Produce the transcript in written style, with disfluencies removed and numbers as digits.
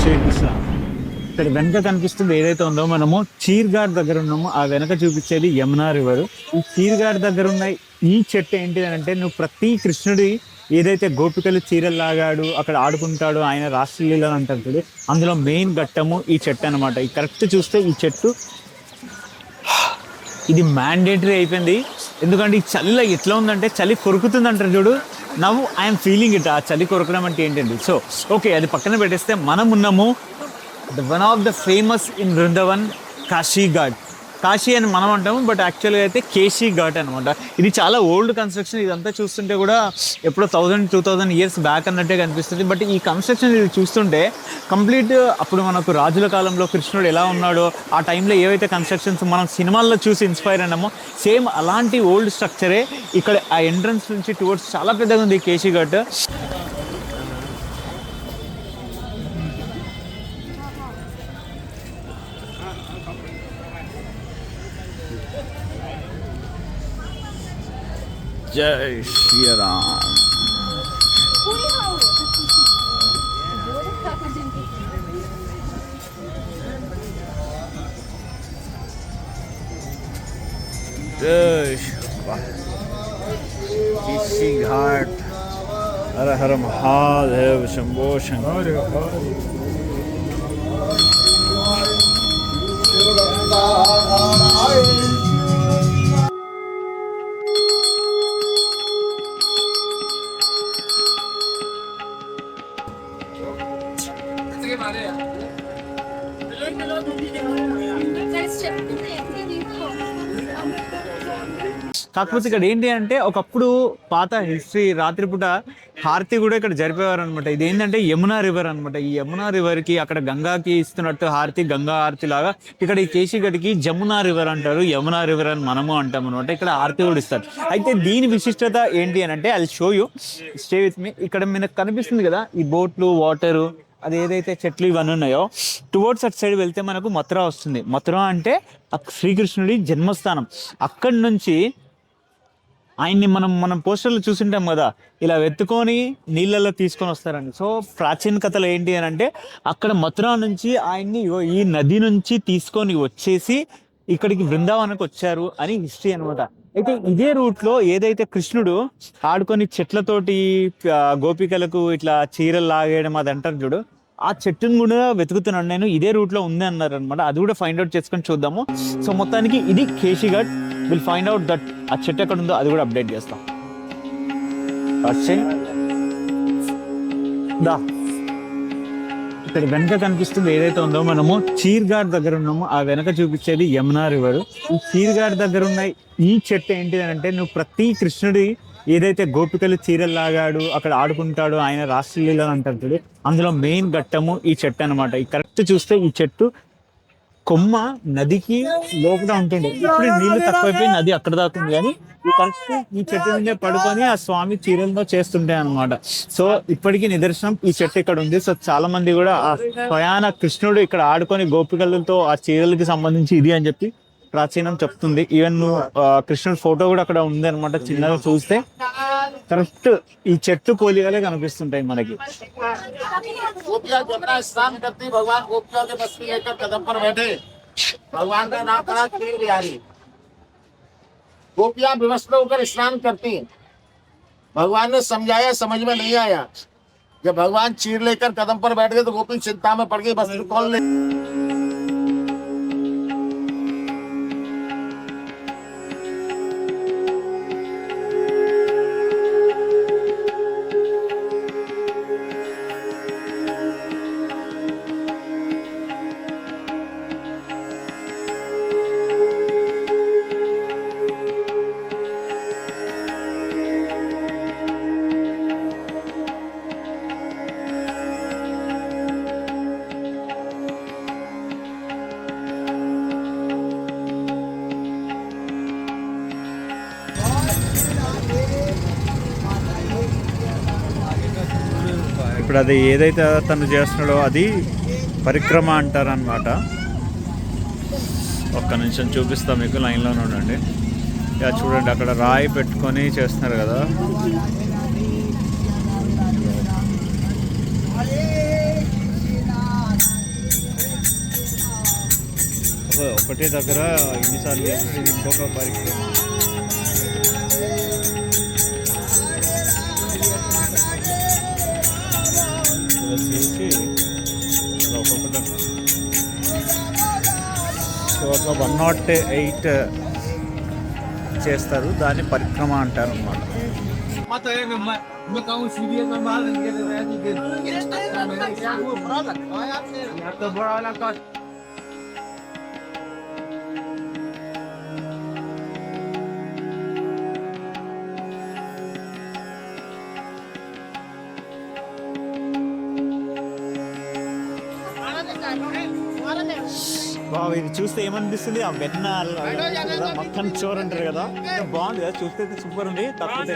శ్రీకృష్ణ. ఇక్కడ వెనక కనిపిస్తుంది ఏదైతే ఉందో, మనము చీర్ఘాట్ దగ్గర ఉన్నామో ఆ వెనక చూపించేది యమునా రివర్. ఈ చీర్ఘాట్ దగ్గర ఉన్న ఈ చెట్టు ఏంటిది అంటే, నువ్వు ప్రతి కృష్ణుడి ఏదైతే గోపికలు చీరలు లాగాడు అక్కడ ఆడుకుంటాడు ఆయన రాష్ట్రలీల అంటారు, అందులో మెయిన్ ఘట్టము ఈ చెట్టు అనమాట. ఈ కరెక్ట్ చూస్తే ఈ చెట్టు ఇది మ్యాండేటరీ అయిపోయింది. ఎందుకంటే ఈ చలిలో ఎట్లా ఉందంటే, చలి కొరుకుతుంది అంటారు చూడు, నవ్వు ఐఎమ్ ఫీలింగ్ ఇట్. ఆ చలి కొరకడం అంటే ఏంటండి. సో ఓకే, అది పక్కన పెట్టేస్తే మనం ఉన్నాము one of the famous in Brindavan Kashi ghat. Kashi అని మనం అంటాము, బట్ యాక్చువల్గా అయితే కేశీ ఘాట్ అనమాట. ఇది చాలా ఓల్డ్ కన్స్ట్రక్షన్. ఇదంతా చూస్తుంటే కూడా ఎప్పుడో 1000-2000 ఇయర్స్ బ్యాక్ అన్నట్టే కనిపిస్తుంది. బట్ ఈ కన్స్ట్రక్షన్ ఇది చూస్తుంటే కంప్లీట్ అప్పుడు మనకు రాజుల కాలంలో కృష్ణుడు ఎలా ఉన్నాడో ఆ టైంలో ఏవైతే కన్స్ట్రక్షన్స్ మనం సినిమాల్లో చూసి ఇన్స్పైర్ అయినామో సేమ్ అలాంటి ఓల్డ్ స్ట్రక్చరే ఇక్కడ ఆ ఎంట్రన్స్ నుంచి టువర్డ్స్ చాలా పెద్దగా ఉంది కేశీ ఘాట్. జై శ్రీరామ్. జై కేశీ ఘాట్. హర హర మహాదేవ శంభో శంకర. కాకపోతే ఇక్కడ ఏంటి అంటే, ఒకప్పుడు పాత హిస్టరీ రాత్రిపూట హారతి కూడా ఇక్కడ జరిపేవారు అనమాట. ఇది ఏంటంటే యమునా రివర్ అనమాట. ఈ యమునా రివర్ కి అక్కడ గంగాకి ఇస్తున్నట్టు హారతి, గంగా హారతి లాగా ఇక్కడ ఈ కేశీగఢ్కి జమునా రివర్ అంటారు, యమునా రివర్ అని మనము అంటాం అనమాట. ఇక్కడ హారతి కూడా ఇస్తారు. అయితే దీని విశిష్టత ఏంటి అని అంటే, I show you, stay with me. ఇక్కడ మనకు కనిపిస్తుంది కదా ఈ బోట్లు, వాటరు, అది ఏదైతే చెట్లు ఇవన్నీ ఉన్నాయో, టువర్డ్స్ అట్ సైడ్ వెళ్తే మనకు మథురా వస్తుంది. మథురా అంటే శ్రీకృష్ణుడి జన్మస్థానం. అక్కడి నుంచి ఆయన్ని మనం పోస్టర్లు చూసింటాం కదా, ఇలా వెతుకొని నీళ్ళల్లో తీసుకొని వస్తారండి. సో ప్రాచీన కథలు ఏంటి అని అంటే, అక్కడ మథురా నుంచి ఆయన్ని ఈ నది నుంచి తీసుకొని వచ్చేసి ఇక్కడికి బృందావనానికి వచ్చారు అని హిస్టరీ అనమాట. అయితే ఇదే రూట్లో ఏదైతే కృష్ణుడు ఆడుకొని చెట్లతోటి గోపికలకు ఇట్లా చీరలు లాగేయడం అది అంటారు చూడు, ఆ చెట్టును కూడా వెతుకుతున్నాను నేను. ఇదే రూట్లో ఉంది అన్నారు అనమాట. అది కూడా ఫైండ్ అవుట్ చేసుకొని చూద్దాము. సో మొత్తానికి ఇది Keshi ghat. Will find out that ఆ చెట్టు ఎక్కడ ఉందో అది కూడా అప్డేట్ చేస్తాం. ఇక్కడ వెనక కనిపిస్తుంది ఏదైతే ఉందో, మనము చీర్ఘాట్ దగ్గర ఉన్నామో ఆ వెనక చూపించేది యమునా రివర్. ఈ చీర్ఘాట్ దగ్గర ఉన్న ఈ చెట్టు ఏంటిది అంటే, నువ్వు ప్రతి కృష్ణుడి ఏదైతే గోపికలు చీరలు లాగాడు అక్కడ ఆడుకుంటాడు ఆయన రాష్ట్రలీల అంటారు, అందులో మెయిన్ ఘట్టము ఈ చెట్టు అనమాట. ఈ కరెక్ట్ చూస్తే ఈ చెట్టు కొమ్మ నదికి లోపల ఉంటుంది. ఇప్పుడు నీళ్లు తక్కువైపోయి నది అక్కడ దాకా ఉంది, కానీ ఈ కరెక్ట్ ఈ చెట్టు నుండే పడుకొని ఆ స్వామి చీరలతో చేస్తుంటాయి అనమాట. సో ఇప్పటికీ నిదర్శనం ఈ చెట్టు ఇక్కడ ఉంది. సో చాలా మంది కూడా ఆ స్వయాన కృష్ణుడు ఇక్కడ ఆడుకొని గోపికలతో ఆ చీరలకి సంబంధించి ఇది అని చెప్పి ప్రాచీనం చెప్తుంది. ఈవెన్ కృష్ణుడు ఫోటో కూడా అక్కడ ఉంది అనమాట. చిన్నగా చూస్తే కరెక్ట్ ఈ చెట్టు పోలికలే కనిపిస్తుంటాయి మనకి. गोपियां विवश होकर स्नान करती। भगवान ने समझाया, समझ में नहीं आया। जब भगवान चीर लेकर कदम पर बैठ गए तो गोपी चिंता में पड़ गई, बस कौन ले। ఇప్పుడు అది ఏదైతే తను చేస్తున్నాడో అది పరిక్రమ అంటారనమాట. ఒక్క నిమిషం చూపిస్తాం మీకు, లైన్లోనే ఉండండి. ఇక చూడండి అక్కడ రాయి పెట్టుకొని చేస్తున్నారు కదా. ఒకటే దగ్గర ఎన్నిసార్లు చేస్తున్నారు, ఇది ఇంకొక పరిక్రమ. ఇలా చేసి అలా ఒక్కొక్కటి సో అట్లా 108 చేస్తారు, దాన్ని పరిక్రమ అంటారు అన్నమాట. బాబు ఇది చూస్తే ఏమనిపిస్తుంది, ఆ వెన్న మక్కన్ చోర్ అంటారు కదా, బాగుంది కదా చూస్తే, సూపర్ ఉంది. కాకపోతే